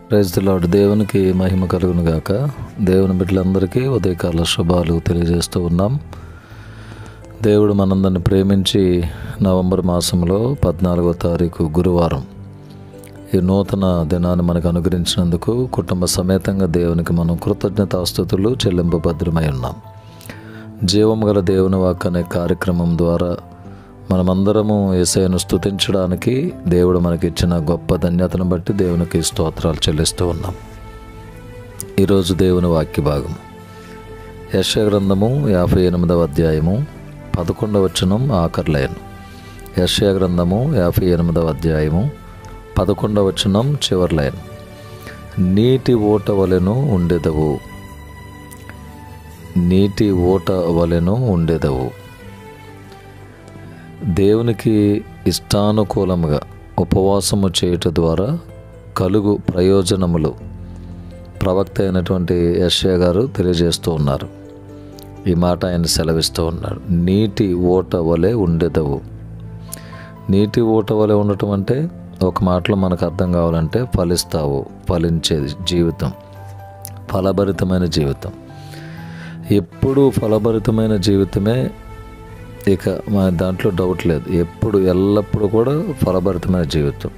Praise the lord. దేవునికి మహిమ కలుగును గాక. దేవుని బిడ్డలందరికీ ఉదయకాల శుభాలు తెలియజేస్తూ ఉన్నాం. దేవుడు మనందరిని ప్రేమించి నవంబర్ మాసంలో 14వ తారీఖు గురువారం ఈ నూతన దినాన్ని మనకు అనుగ్రహించినందుకు కుటుంబ సమేతంగా దేవునికి మనం కృతజ్ఞతాస్తుతులు చెల్లింపభద్రమై ఉన్నాం. జీవం గల దేవుని వాక్కు అనే కార్యక్రమం ద్వారా మనమందరము యేసయ్యను స్తుతించడానికి దేవుడు మనకిచ్చిన గొప్ప ధన్యతను బట్టి దేవునికి స్తోత్రాలు చెల్లిస్తూ ఉన్నాం. ఈరోజు దేవుని వాక్య భాగం యెషయా గ్రంథము 58వ అధ్యాయము 11వ వచనం ఆఖరి లైన్. యెషయా గ్రంథము 58వ అధ్యాయము 11వ వచనం చివరి లైన్. నీటి ఊట వలెను ఉండెదవు, నీటి ఊట వలెను ఉండెదవు. దేవునికి ఇష్టానుకూలముగా ఉపవాసము చేయుట ద్వారా కలుగు ప్రయోజనములు ప్రవక్త అయినటువంటి యెషయా గారు తెలియజేస్తూ ఉన్నారు. ఈ మాట ఆయన సెలవిస్తూ ఉన్నాడు. నీటి ఊట వలె ఉండెదవు. నీటి ఊట వలె ఉండటం అంటే ఒక మాటలో మనకు అర్థం కావాలంటే ఫలిస్తావు, ఫలించేది జీవితం, ఫలభరితమైన జీవితం. ఎప్పుడూ ఫలభరితమైన జీవితమే, ఇక మన దాంట్లో డౌట్ లేదు. ఎప్పుడు ఎల్లప్పుడూ కూడా ఫలభరితమైన జీవితం.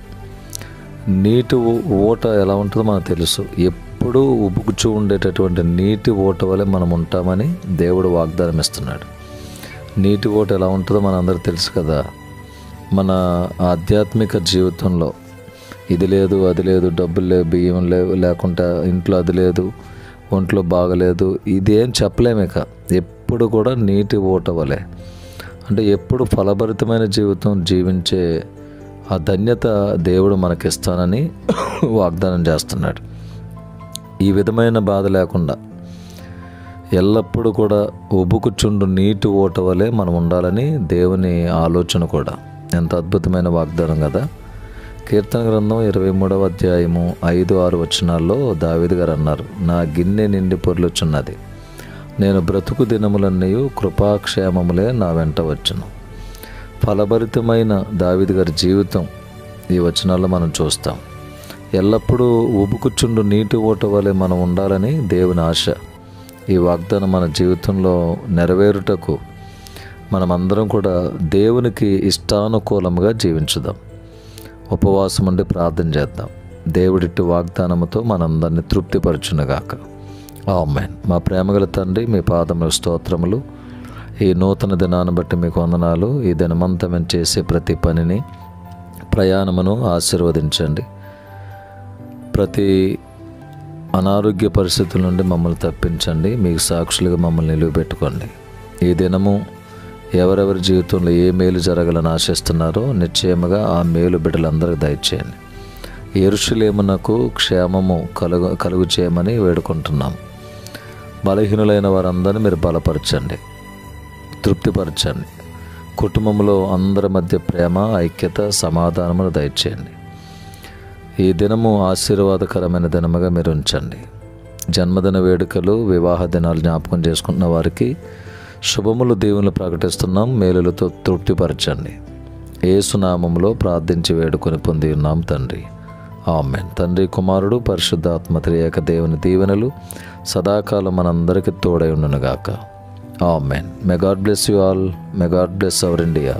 నీటి ఊట ఎలా ఉంటుందో మనకు తెలుసు. ఎప్పుడూ ఉబుకుచూ ఉండేటటువంటి నీటి ఊట వలె మనం ఉంటామని దేవుడు వాగ్దానం ఇస్తున్నాడు. నీటి ఊట ఎలా ఉంటుందో మనందరికీ తెలుసు కదా. మన ఆధ్యాత్మిక జీవితంలో ఇది లేదు, అది లేదు, డబ్బులు లేవు, బియ్యం లేవు, లేకుంటే ఇంట్లో అది లేదు, ఒంట్లో బాగలేదు, ఇదేం చెప్పలేము. ఇక ఎప్పుడు కూడా నీటి ఊట వలె అంటే ఎప్పుడు ఫలభరితమైన జీవితం జీవించే ఆ ధన్యత దేవుడు మనకిస్తానని వాగ్దానం చేస్తున్నాడు. ఈ విధమైన బాధ లేకుండా ఎల్లప్పుడూ కూడా ఉబుకుచుండు నీటి ఊట వలె మనం ఉండాలని దేవుని ఆలోచన కూడా. ఎంత అద్భుతమైన వాగ్దానం కదా. కీర్తన గ్రంథం 23వ అధ్యాయము 5-6 వచనాల్లో దావీదు గారు అన్నారు, నా గిన్నె నిండి పొర్లుచున్నది, నేను బ్రతుకు దినములన్నీ కృపాక్షేమములే నా వెంట వచ్చును. ఫలభరితమైన దావీదు గారి జీవితం ఈ వచనాల్లో మనం చూస్తాం. ఎల్లప్పుడూ ఉబుకుచుండు నీటి ఊట వలె మనం ఉండాలని దేవుని ఆశ. ఈ వాగ్దానం మన జీవితంలో నెరవేరుటకు మనమందరం కూడా దేవునికి ఇష్టానుకూలంగా జీవించుదాం. ఉపవాసం ఉండి ప్రార్థన చేద్దాం. దేవుడిట్టి వాగ్దానముతో మనందరినీ తృప్తిపరచునుగాక. ఆమేన్. మా ప్రేమగల తండ్రి, మీ పాదముల స్తోత్రములు. ఈ నూతన దినాన్ని బట్టి మీకు వందనాలు. ఈ దినమంతా మేము చేసే ప్రతి పనిని, ప్రయాణమును ఆశీర్వదించండి. ప్రతి అనారోగ్య పరిస్థితుల నుండి మమ్మల్ని తప్పించండి. మీకు సాక్షులుగా మమ్మల్ని నిలువబెట్టుకోండి. ఈ దినము ఎవరెవరి జీవితంలో ఏ మేలు జరగాలని ఆశిస్తున్నారో నిశ్చయముగా ఆ మేలు బిడ్డలందరికీ దయచేయండి. యెరూషలేమునకు క్షేమము కలుగు చేయమని వేడుకుంటున్నాం. బలహీనులైన వారందరినీ మీరు బలపరచండి, తృప్తిపరచండి. కుటుంబంలో అందరి మధ్య ప్రేమ, ఐక్యత, సమాధానమును దయచేయండి. ఈ దినము ఆశీర్వాదకరమైన దినముగా మీరు ఉంచండి. జన్మదిన వేడుకలు, వివాహ దినాలు జ్ఞాపకం చేసుకుంటున్న వారికి శుభములు, దీవెనలు ప్రకటిస్తున్నాం. మేలులతో తృప్తిపరచండి. యేసు నామములో ప్రార్థించి వేడుకొని పొంది ఉన్నాం తండ్రి. ఆమేన్. తండ్రి, కుమారుడు, పరిశుద్ధాత్మ త్రియేక దేవుని దీవెనలు సదాకాలం మనందరికీ తోడై ఉండునుగాక. Amen. May God bless you all. May God bless our India.